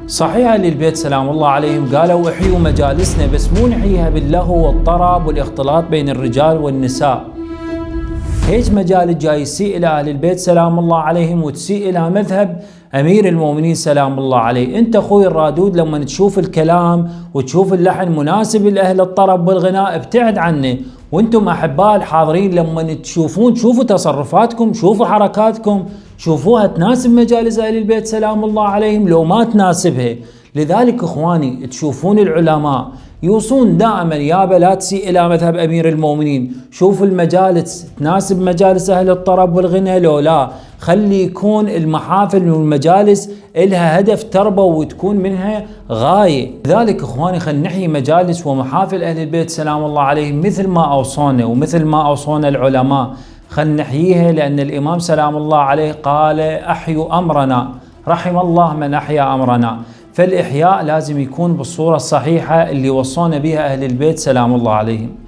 صحيح أهل البيت سلام الله عليهم قالوا احيوا مجالسنا، بس مو نحييها باللهو والطرب والاختلاط بين الرجال والنساء. هيج مجال جاي يسيء إلى أهل البيت سلام الله عليهم وتسيء إلى مذهب أمير المؤمنين سلام الله عليه. أنت أخوي الرادود لما تشوف الكلام وتشوف اللحن مناسب لأهل الطرب والغناء ابتعد عنه. وانتم أحباء الحاضرين لما تشوفون شوفوا تصرفاتكم، شوفوا حركاتكم، شوفوها تناسب مجالس أهل البيت سلام الله عليهم لو ما تناسبها. لذلك إخواني تشوفون العلماء يوصون دائما يابا لا تسيء إلى مذهب أمير المؤمنين، شوف المجالس تناسب مجالس أهل الطرب والغنى لو لا، خلي يكون المحافل والمجالس إلها هدف تربوي وتكون منها غاية. لذلك إخواني خلينا نحيي مجالس ومحافل أهل البيت سلام الله عليهم مثل ما أوصونا ومثل ما أوصونا العلماء، خلينا نحييها، لأن الإمام سلام الله عليه قال أحيوا أمرنا، رحم الله من أحيا أمرنا. فالإحياء لازم يكون بالصورة الصحيحة اللي وصونا بها أهل البيت سلام الله عليهم.